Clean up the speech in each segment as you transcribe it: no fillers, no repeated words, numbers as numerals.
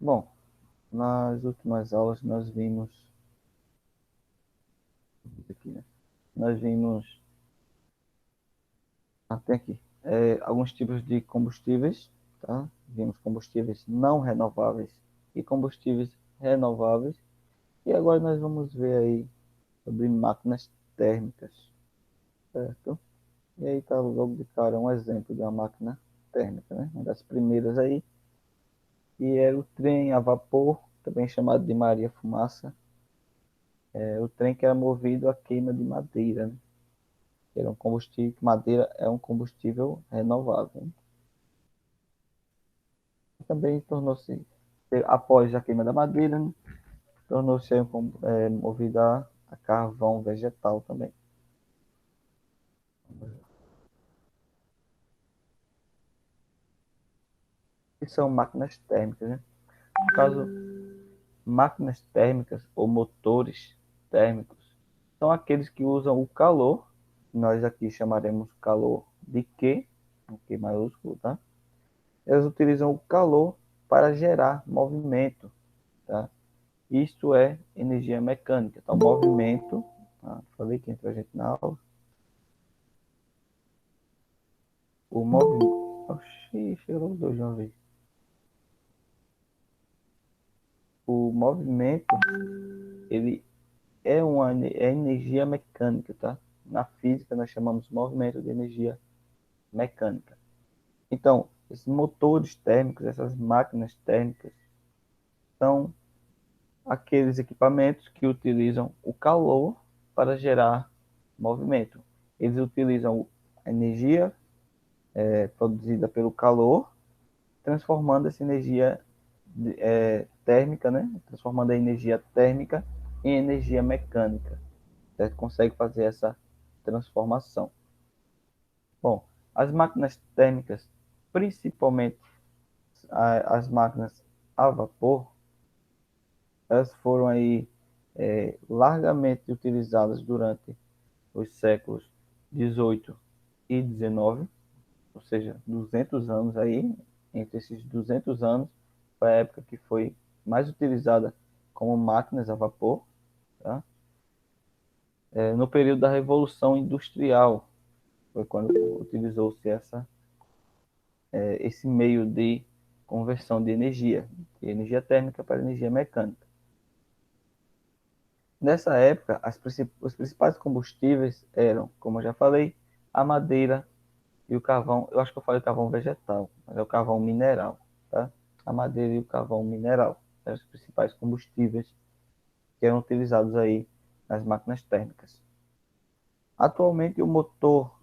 Bom, nas últimas aulas nós vimos aqui, né? Nós vimos tem aqui alguns tipos de combustíveis, tá? Vimos combustíveis não renováveis e combustíveis renováveis. E agora nós vamos ver aí sobre máquinas térmicas, certo? E aí tá logo de cara um exemplo de uma máquina térmica, né? Uma das primeiras aí, que era o trem a vapor, também chamado de Maria Fumaça. O trem que era movido a queima de madeira, né? Que era um combustível, madeira é um combustível renovável, né? Também tornou-se, após a queima da madeira, né? Tornou-se movido a carvão vegetal também. E são máquinas térmicas, né? No caso, máquinas térmicas ou motores térmicos são aqueles que usam o calor, nós aqui chamaremos calor de Q, um Q maiúsculo, tá? Elas utilizam o calor para gerar movimento, tá? Isto é energia mecânica. Então, movimento, falei que entra a gente na aula, o movimento, oxi, chegou os dois de uma vez. O movimento, ele é energia mecânica, tá? Na física nós chamamos movimento de energia mecânica. Então, esses motores térmicos, essas máquinas térmicas, são aqueles equipamentos que utilizam o calor para gerar movimento. Eles utilizam a energia produzida pelo calor, transformando essa energia térmica, né? Transformando a energia térmica em energia mecânica. Você consegue fazer essa transformação. Bom, as máquinas térmicas, principalmente as máquinas a vapor, elas foram aí largamente utilizadas durante os séculos 18 e 19, ou seja, 200 anos aí, entre esses 200 anos, foi a época que foi mais utilizada como máquinas a vapor, tá? No período da Revolução Industrial, foi quando utilizou-se esse meio de conversão de energia térmica para energia mecânica. Nessa época, os principais combustíveis eram, como eu já falei, a madeira e o carvão. Eu acho que eu falei carvão vegetal, mas é o carvão mineral, tá? A madeira e o carvão mineral eram os principais combustíveis que eram utilizados aí nas máquinas térmicas. Atualmente, o motor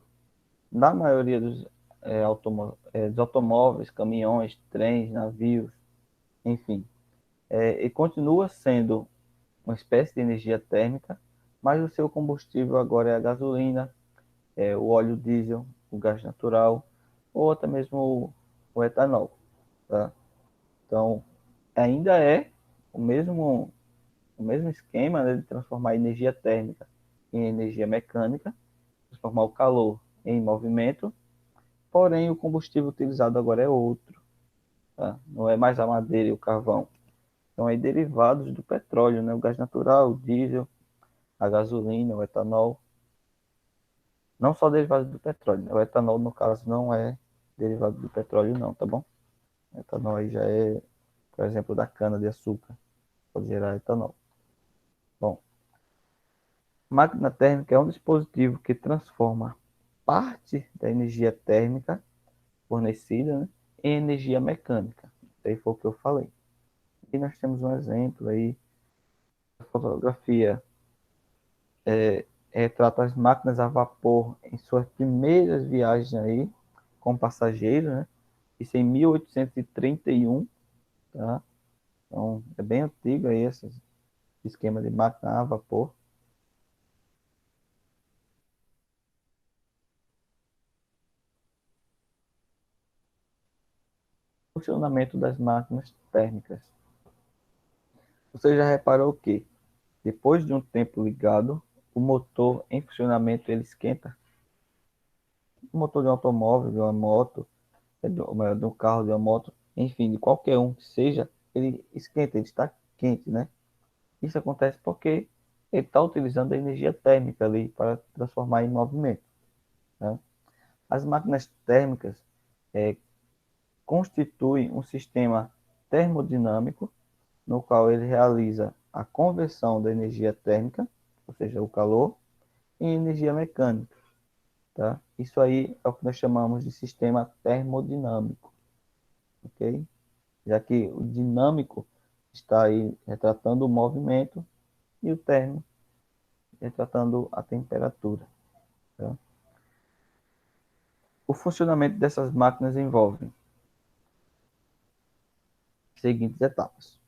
na maioria dos automóveis, caminhões, trens, navios, enfim, e continua sendo uma espécie de energia térmica, mas o seu combustível agora é a gasolina, o óleo diesel, o gás natural, ou até mesmo o etanol, tá? Então, ainda é o mesmo esquema, né, de transformar a energia térmica em energia mecânica, transformar o calor em movimento, porém o combustível utilizado agora é outro, tá? Não é mais a madeira e o carvão. São aí derivados do petróleo, né? O gás natural, o diesel, a gasolina, o etanol. Não só derivados do petróleo, né? O etanol, no caso, não é derivado do petróleo, não, tá bom? O etanol aí já é, por exemplo, da cana-de-açúcar, pode gerar etanol. Bom, máquina térmica é um dispositivo que transforma parte da energia térmica fornecida, né, em energia mecânica. Isso aí foi o que eu falei. E nós temos um exemplo aí, a fotografia retrata as máquinas a vapor em suas primeiras viagens aí, com passageiros, né? Isso em 1831, tá? Então, é bem antigo aí esse esquema de máquina a vapor. Funcionamento das máquinas térmicas. Você já reparou que, depois de um tempo ligado, o motor em funcionamento ele esquenta? O motor de um automóvel, de uma moto, de um carro, de uma moto, enfim, de qualquer um que seja, ele esquenta, ele está quente, né? Isso acontece porque ele está utilizando a energia térmica ali para transformar em movimento, né? As máquinas térmicas é, constituem um sistema termodinâmico no qual ele realiza a conversão da energia térmica, ou seja, o calor, em energia mecânica, tá? Isso aí é o que nós chamamos de sistema termodinâmico, ok? Já que o dinâmico está aí retratando o movimento e o térmico retratando a temperatura, tá? O funcionamento dessas máquinas envolve as seguintes etapas: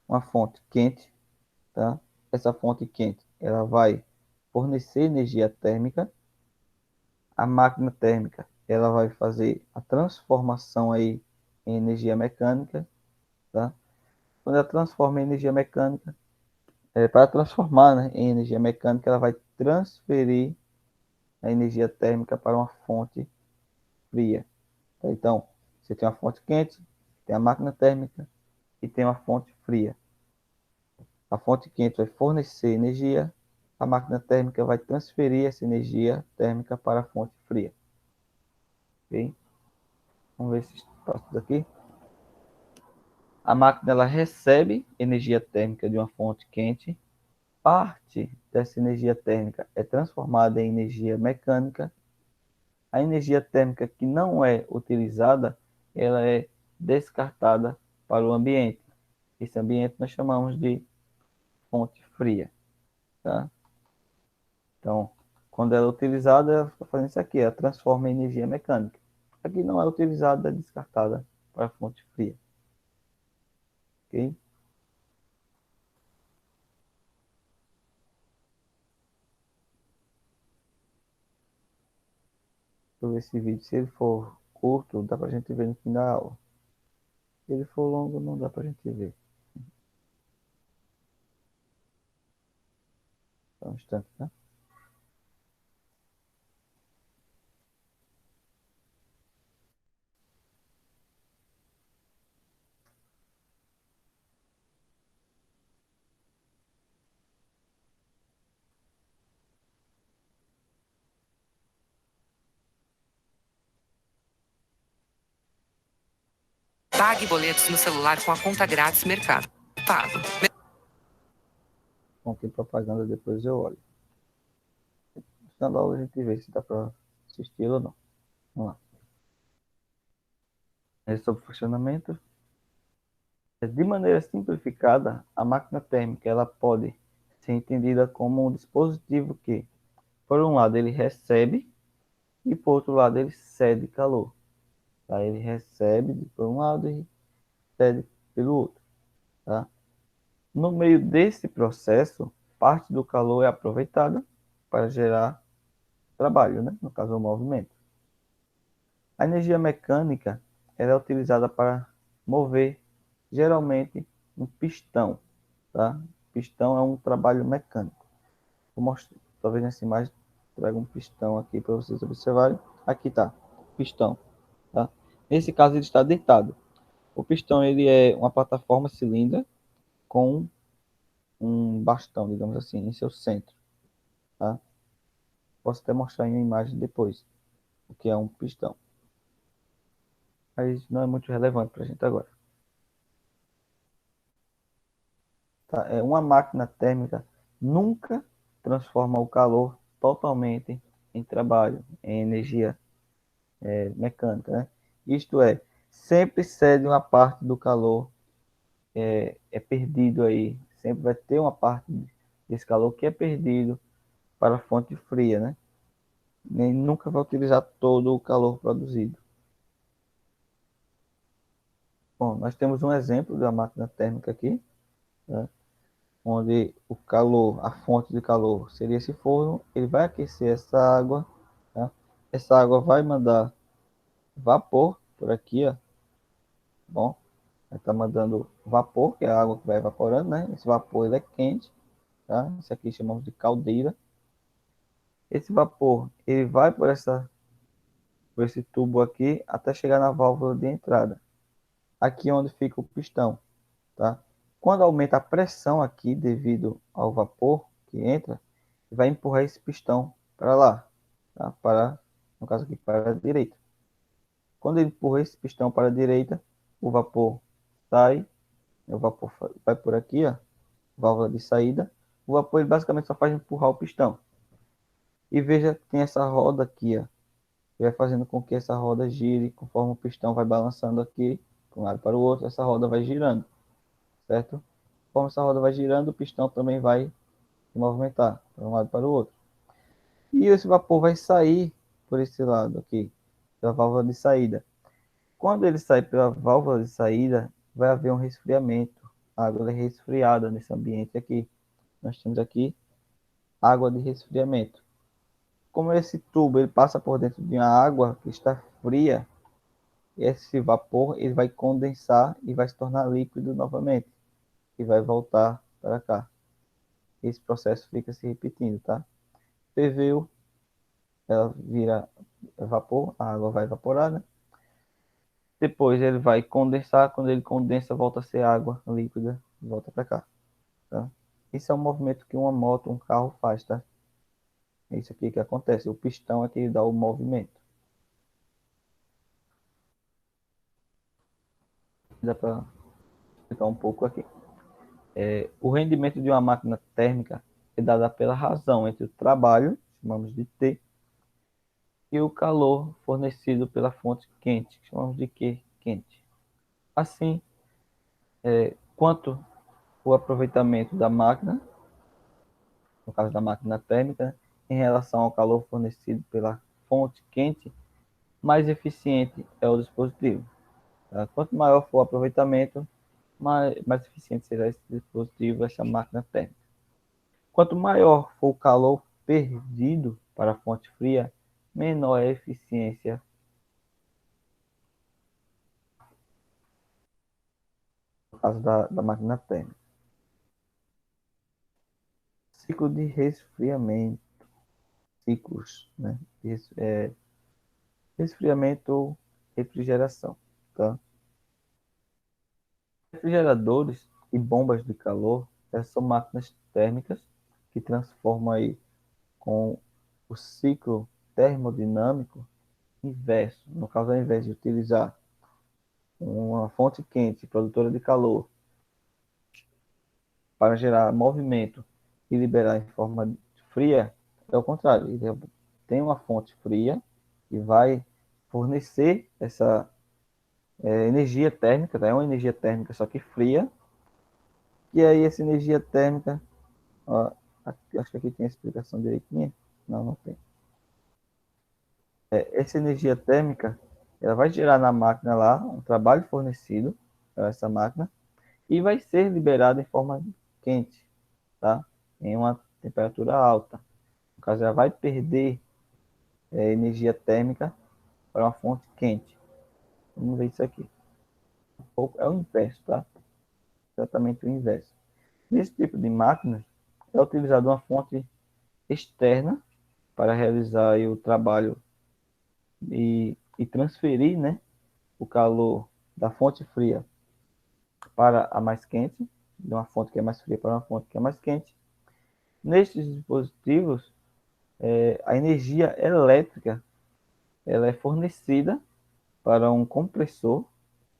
uma fonte quente, tá? Essa fonte quente, ela vai fornecer energia térmica. A máquina térmica, ela vai fazer a transformação aí em energia mecânica, tá? Quando ela transforma em energia mecânica, para transformar, né, em energia mecânica, ela vai transferir a energia térmica para uma fonte fria, tá? Então, você tem uma fonte quente, tem a máquina térmica e tem uma fonte fria. A fonte quente vai fornecer energia, a máquina térmica vai transferir essa energia térmica para a fonte fria. Ok? Vamos ver se passa daqui. A máquina ela recebe energia térmica de uma fonte quente. Parte dessa energia térmica é transformada em energia mecânica. A energia térmica que não é utilizada, ela é descartada para o ambiente. Esse ambiente nós chamamos de fonte fria, tá? Então, quando ela é utilizada, ela fica fazendo isso aqui, ela transforma em energia mecânica. Aqui não é utilizada, é descartada para a fonte fria, ok? Deixa eu ver esse vídeo. Se ele for curto, dá pra gente ver no fim da aula. Se ele for longo, não dá pra gente ver. Só um instante, tá? Pague boletos no celular com a conta grátis Mercado Pago. Bom, tem propaganda, depois eu olho. No final da aula a gente vê se dá pra assistir ou não. Vamos lá. É sobre funcionamento. De maneira simplificada, a máquina térmica ela pode ser entendida como um dispositivo que, por um lado, ele recebe e, por outro lado, ele cede calor. Tá? Ele recebe por um lado e cede pelo outro. Tá? No meio desse processo, parte do calor é aproveitada para gerar trabalho, né? No caso, o movimento. A energia mecânica ela é utilizada para mover, geralmente, um pistão. Tá? Pistão é um trabalho mecânico. Vou mostrar, talvez nessa imagem, traga um pistão aqui para vocês observarem. Aqui está, pistão. Tá? Nesse caso, ele está deitado. O pistão ele é uma plataforma cilíndrica com um bastão, digamos assim, em seu centro. Tá? Posso até mostrar em uma imagem depois o que é um pistão. Mas não é muito relevante para a gente agora. Tá? É uma máquina térmica nunca transforma o calor totalmente em trabalho, em energia mecânica, né? Isto é, sempre cede uma parte do calor, é perdido aí, sempre vai ter uma parte desse calor que é perdido para a fonte fria, né? Nem nunca vai utilizar todo o calor produzido. Bom, nós temos um exemplo da máquina térmica aqui, né? Onde o calor, a fonte de calor seria esse forno, ele vai aquecer essa água, tá? Essa água vai mandar vapor por aqui, ó. Bom, está mandando vapor, que é a água que vai evaporando, né? Esse vapor ele é quente, tá? Isso aqui chamamos de caldeira. Esse vapor ele vai por esse tubo aqui até chegar na válvula de entrada. Aqui onde fica o pistão. tá? Quando aumenta a pressão aqui, devido ao vapor que entra, vai empurrar esse pistão para lá, tá? Para, no caso aqui, para a direita. Quando ele empurra esse pistão para a direita, o vapor sai, o vapor vai por aqui, ó, válvula de saída. O vapor ele basicamente só faz empurrar o pistão. E veja que tem essa roda aqui, ó, que vai fazendo com que essa roda gire, conforme o pistão vai balançando aqui, de um lado para o outro, essa roda vai girando, certo? Conforme essa roda vai girando, o pistão também vai se movimentar de um lado para o outro. E esse vapor vai sair por esse lado aqui, pela válvula de saída. Quando ele sai pela válvula de saída, vai haver um resfriamento. A água é resfriada nesse ambiente aqui. Nós temos aqui água de resfriamento. Como esse tubo ele passa por dentro de uma água que está fria, esse vapor ele vai condensar e vai se tornar líquido novamente e vai voltar para cá. Esse processo fica se repetindo, tá? Ferveu, ela vira vapor, a água vai evaporar, né? Depois ele vai condensar, quando ele condensa, volta a ser água líquida e volta para cá, tá? Esse é o movimento que uma moto, um carro faz, tá? É isso aqui que acontece. O pistão é que dá o movimento. Dá para explicar um pouco aqui. O rendimento de uma máquina térmica é dado pela razão entre o trabalho, chamamos de T, e o calor fornecido pela fonte quente, que chamamos de Q, quente. Assim, quanto o aproveitamento da máquina, no caso da máquina térmica, em relação ao calor fornecido pela fonte quente, mais eficiente é o dispositivo. Tá? Quanto maior for o aproveitamento, mais eficiente será esse dispositivo, essa máquina térmica. Quanto maior for o calor perdido para a fonte fria, menor é a eficiência, no caso da máquina térmica. Ciclo de resfriamento, ciclos, né? Resfriamento ou refrigeração, tá? Refrigeradores e bombas de calor, essas são máquinas térmicas que transformam aí com o ciclo termodinâmico inverso. No caso, ao invés de utilizar uma fonte quente, produtora de calor, para gerar movimento e liberar em forma fria, é o contrário. Ele tem uma fonte fria e vai fornecer essa energia térmica, tá? É uma energia térmica só que fria, e aí essa energia térmica, ó, acho que aqui tem a explicação direitinha. Não, não tem. Essa energia térmica, ela vai gerar na máquina lá um trabalho fornecido para essa máquina e vai ser liberada em forma quente, tá? Em uma temperatura alta. No caso, ela vai perder energia térmica para uma fonte quente. Vamos ver isso aqui. É o inverso, tá? Exatamente o inverso. Nesse tipo de máquina, é utilizada uma fonte externa para realizar aí o trabalho e transferir, né, o calor da fonte fria para a mais quente, de uma fonte que é mais fria para uma fonte que é mais quente. Nestes dispositivos, a energia elétrica ela é fornecida para um compressor.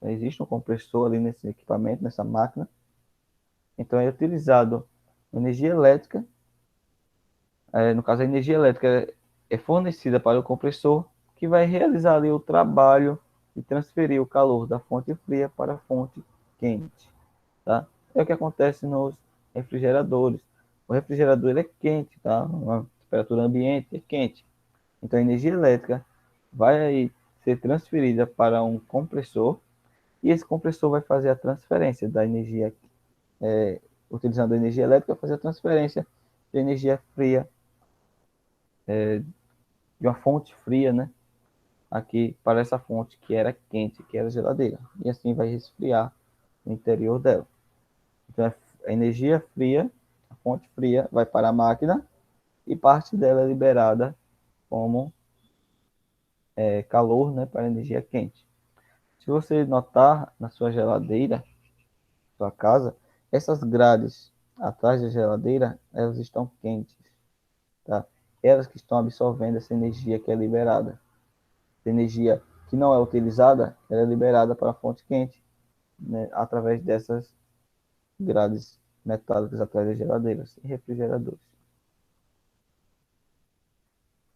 Existe um compressor ali nesse equipamento, nessa máquina. Então é utilizado energia elétrica. No caso, a energia elétrica é fornecida para o compressor, que vai realizar ali o trabalho e transferir o calor da fonte fria para a fonte quente. Tá? É o que acontece nos refrigeradores. O refrigerador ele é quente, tá? Uma temperatura ambiente é quente. Então a energia elétrica vai aí ser transferida para um compressor e esse compressor vai fazer a transferência da energia, utilizando a energia elétrica, fazer a transferência de energia fria, de uma fonte fria, né? Aqui para essa fonte que era quente, que era geladeira. E assim vai resfriar o interior dela. Então a energia fria, a fonte fria, vai para a máquina e parte dela é liberada como calor, né, para a energia quente. Se você notar na sua geladeira, sua casa, essas grades atrás da geladeira, elas estão quentes, tá? Elas que estão absorvendo essa energia que é liberada. Essa energia que não é utilizada, ela é liberada para a fonte quente, né, através dessas grades metálicas atrás das geladeiras e refrigeradores.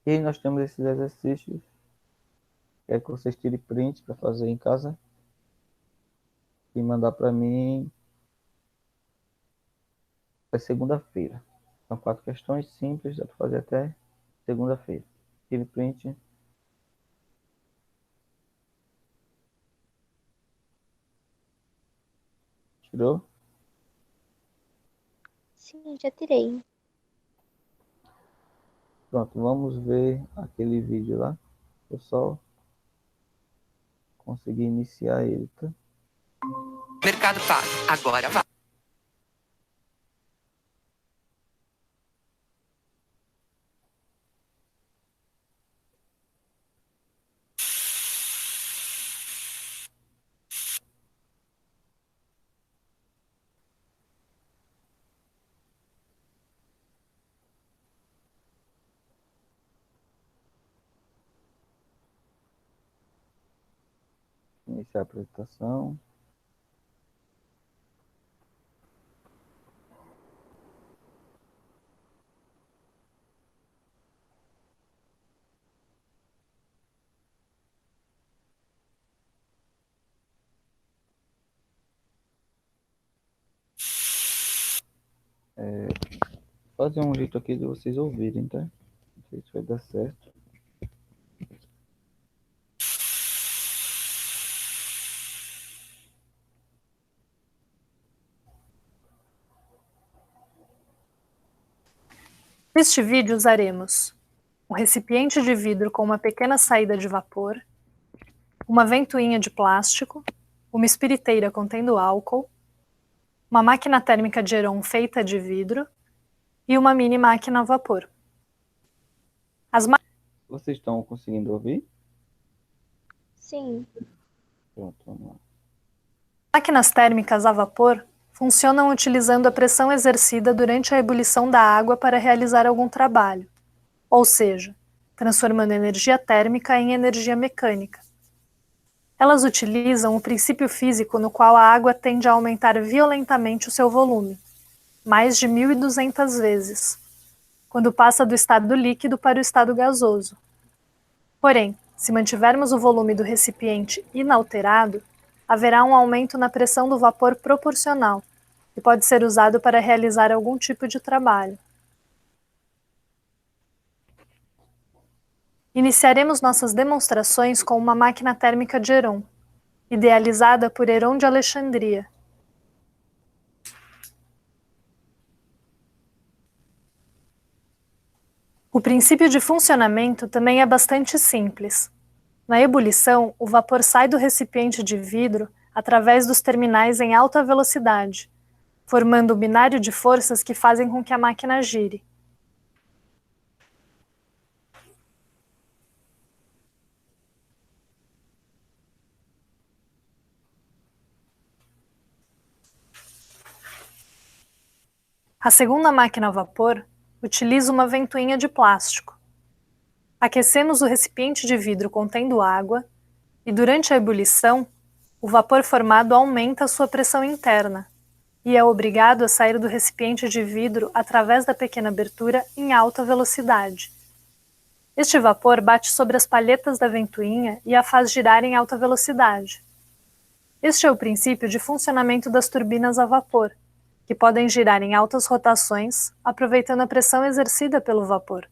E aí nós temos esses exercícios. Quero que vocês tirem print para fazer em casa e mandar para mim é segunda-feira. São 4 questões simples, dá para fazer até segunda-feira. Tire print. Tirou? Sim, já tirei. Pronto, vamos ver aquele vídeo lá. Eu só consegui iniciar ele, tá? Mercado Pago. Agora vai. Iniciar a apresentação. Fazer um jeito aqui de vocês ouvirem, tá? Não sei se vai dar certo. Neste vídeo usaremos um recipiente de vidro com uma pequena saída de vapor, uma ventoinha de plástico, uma espiriteira contendo álcool, uma máquina térmica de Heron feita de vidro e uma mini máquina a vapor. Vocês estão conseguindo ouvir? Sim. Pronto, vamos lá. Máquinas térmicas a vapor funcionam utilizando a pressão exercida durante a ebulição da água para realizar algum trabalho, ou seja, transformando energia térmica em energia mecânica. Elas utilizam o princípio físico no qual a água tende a aumentar violentamente o seu volume, mais de 1.200 vezes, quando passa do estado líquido para o estado gasoso. Porém, se mantivermos o volume do recipiente inalterado, haverá um aumento na pressão do vapor proporcional, que pode ser usado para realizar algum tipo de trabalho. Iniciaremos nossas demonstrações com uma máquina térmica de Heron, idealizada por Heron de Alexandria. O princípio de funcionamento também é bastante simples. Na ebulição, o vapor sai do recipiente de vidro através dos terminais em alta velocidade, formando um binário de forças que fazem com que a máquina gire. A segunda máquina a vapor utiliza uma ventoinha de plástico. Aquecemos o recipiente de vidro contendo água e, durante a ebulição, o vapor formado aumenta a sua pressão interna e é obrigado a sair do recipiente de vidro através da pequena abertura em alta velocidade. Este vapor bate sobre as palhetas da ventoinha e a faz girar em alta velocidade. Este é o princípio de funcionamento das turbinas a vapor, que podem girar em altas rotações, aproveitando a pressão exercida pelo vapor.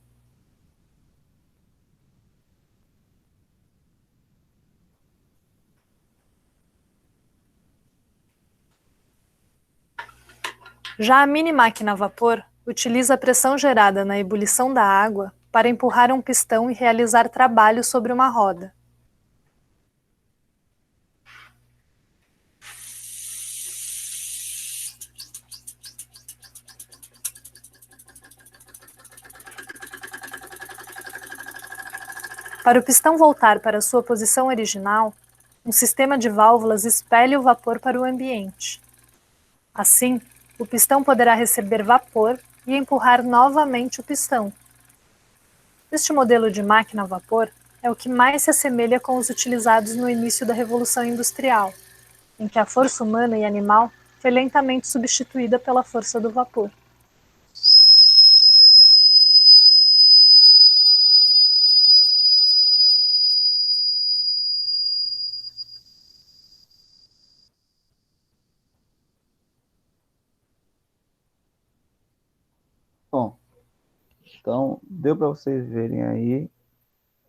Já a mini máquina a vapor utiliza a pressão gerada na ebulição da água para empurrar um pistão e realizar trabalho sobre uma roda. Para o pistão voltar para sua posição original, um sistema de válvulas expele o vapor para o ambiente. Assim, o pistão poderá receber vapor e empurrar novamente o pistão. Este modelo de máquina a vapor é o que mais se assemelha com os utilizados no início da Revolução Industrial, em que a força humana e animal foi lentamente substituída pela força do vapor. Bom, então deu para vocês verem aí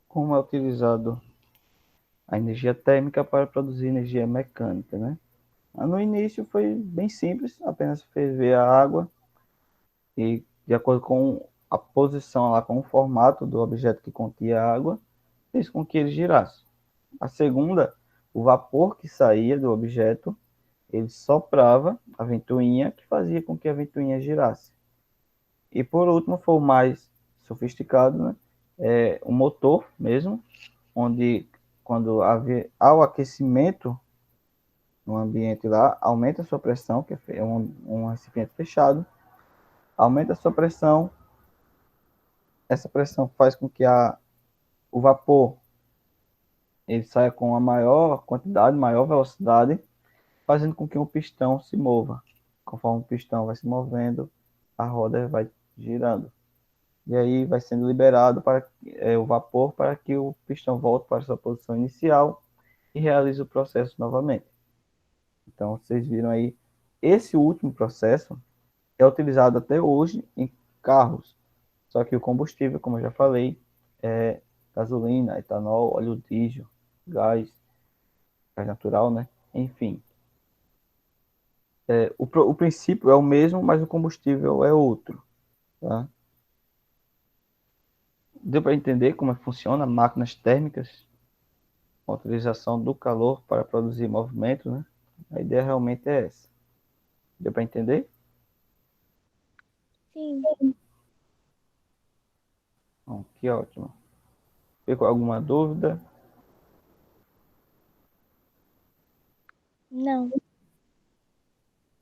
como é utilizado a energia térmica para produzir energia mecânica, né? No início foi bem simples, apenas ferver a água e, de acordo com a posição lá, com o formato do objeto que continha água, fez com que ele girasse. A segunda, o vapor que saía do objeto, ele soprava a ventoinha, que fazia com que a ventoinha girasse. E por último, foi o mais sofisticado, né? O motor mesmo, onde quando há o aquecimento no ambiente lá, aumenta a sua pressão, que é um recipiente fechado, aumenta a sua pressão, essa pressão faz com que o vapor ele saia com a maior quantidade, maior velocidade, fazendo com que o pistão se mova. Conforme o pistão vai se movendo, a roda vai girando. E aí vai sendo liberado o vapor para que o pistão volte para sua posição inicial e realize o processo novamente. Então, vocês viram aí, esse último processo é utilizado até hoje em carros. Só que o combustível, como eu já falei, é gasolina, etanol, óleo diesel, gás, gás natural, né? Enfim, o princípio é o mesmo, mas o combustível é outro, tá? Deu para entender como funciona máquinas térmicas, com a utilização do calor para produzir movimento, né? A ideia realmente é essa. Deu para entender? Sim. Bom, que ótimo. Ficou alguma dúvida? Não.